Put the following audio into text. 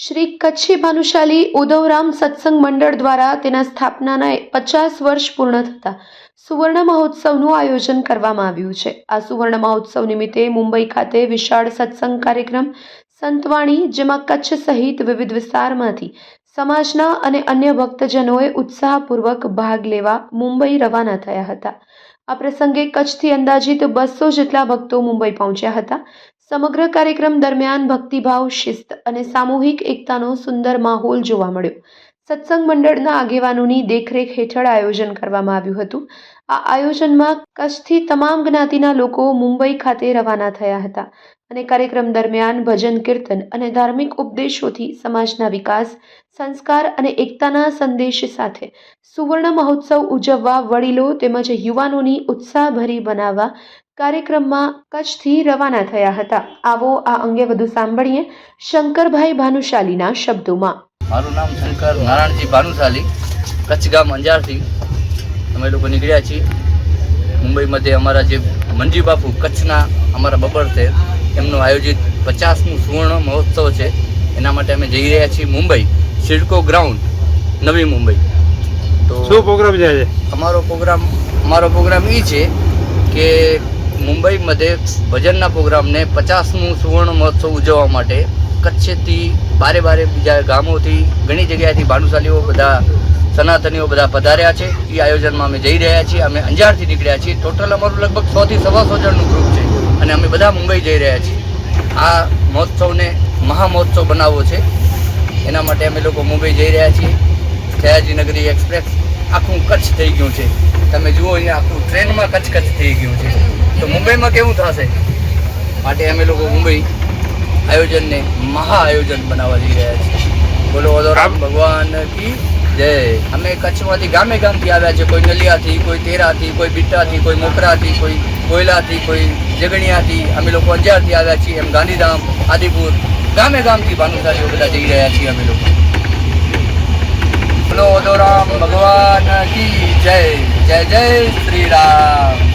શ્રી કચ્છી ભાનુશાલી ઉદવરામ સત્સંગ મંડળ દ્વારા તેના સ્થાપનાના 50 વર્ષ પૂર્ણ થતા સુવર્ણ મહોત્સવનું આયોજન કરવામાં આવ્યું છે। આ સુવર્ણ મહોત્સવ નિમિત્તે મુંબઈ ખાતે વિશાળ સત્સંગ કાર્યક્રમ સંતવાણી, જેમાં કચ્છ સહિત વિવિધ વિસ્તારમાંથી સમાજના અને અન્ય ભક્તજનોએ ઉત્સાહપૂર્વક ભાગ લેવા મુંબઈ રવાના થયા હતા। આ પ્રસંગે કચ્છથી અંદાજિત 200 જેટલા ભક્તો મુંબઈ પહોંચ્યા હતા। સમગ્ર કાર્યક્રમ દરમિયાન ભક્તિભાવ, શિસ્ત અને સામૂહિક એકતાનો સુંદર માહોલ જોવા મળ્યો। સત્સંગ મંડળના આગેવાનોની દેખરેખ હેઠળ આયોજન કરવામાં આવ્યું હતું। આ આયોજનમાં કચ્છથી તમામ જ્ઞાતિના લોકો મુંબઈ ખાતે રવાના થયા હતા અને કાર્યક્રમ દરમિયાન ભજન, કીર્તન અને ધાર્મિક ઉપદેશોથી સમાજના વિકાસ, સંસ્કાર અને એકતાના સંદેશ સાથે સુવર્ણ મહોત્સવ ઉજવવા વડીલો તેમજ યુવાનોની ઉત્સાહભરી બનાવવા કાર્યક્રમમાં કચ્છથી રવાના થયા હતા। આવો આ અંગે વધુ સાંભળીએ શંકરભાઈ ભાનુશાલીના શબ્દોમાં। મારું નામ શંકર નારાયણજી ભાનુશાલી, કચ્છ ગામ અંજારથી અમે લોકો નીકળ્યા છીએ મુંબઈ મધ્યે। અમારા જે મંજી બાપુ કચ્છના અમારા બબર છે, એમનું આયોજિત 50મું સુવર્ણ મહોત્સવ છે, એના માટે અમે જઈ રહ્યા છીએ મુંબઈ, સિડકો ગ્રાઉન્ડ, નવી મુંબઈ। તો શું પ્રોગ્રામ છે? અમારો પ્રોગ્રામ એ છે કે મુંબઈ મધ્યે ભજનના પ્રોગ્રામને 50મું સુવર્ણ મહોત્સવ ઉજવવા માટે કચ્છથી બારે બીજા ગામોથી ઘણી જગ્યાએથી ભાનુશાલીઓ બધા સનાતનીઓ બધા પધાર્યા છે। એ આયોજનમાં અમે જઈ રહ્યા છીએ। અમે અંજારથી નીકળ્યા છીએ। ટોટલ અમારું લગભગ 100 થી 125 જણનું ગ્રુપ છે અને અમે બધા મુંબઈ જઈ રહ્યા છીએ। આ મહોત્સવને મહામહોત્સવ બનાવવો છે, એના માટે અમે લોકો મુંબઈ જઈ રહ્યા છીએ। સયાજી નગરી એક્સપ્રેસ આખું કચ્છ થઈ ગયું છે। તમે જુઓ અહીંયા આખું ટ્રેનમાં કચ્છ થઈ ગયું છે। તો મુંબઈમાં કેવું થશે? માટે અમે લોકો મુંબઈ આયોજનને મહા આયોજન બનાવવા જઈ રહ્યા છીએ। બોલો ઓદોરામ ભગવાન કી જય। અમે કચ્છમાંથી ગામે ગામથી આવ્યા છે। કોઈ નલિયાથી, કોઈ તેરાથી, કોઈ બીટાથી, કોઈ મોકરાથી, કોઈ કોયલાથી, કોઈ જગણિયાથી, અમે લોકો અંજારથી આવ્યા છીએ। એમ ગાંધીધામ, આદિપુર, ગામે ગામથી ભાનુશાલીઓ બધા જઈ રહ્યા છીએ અમે લોકો। બોલો ઓદોરામ ભગવાન કી જય। જય જય શ્રી રામ।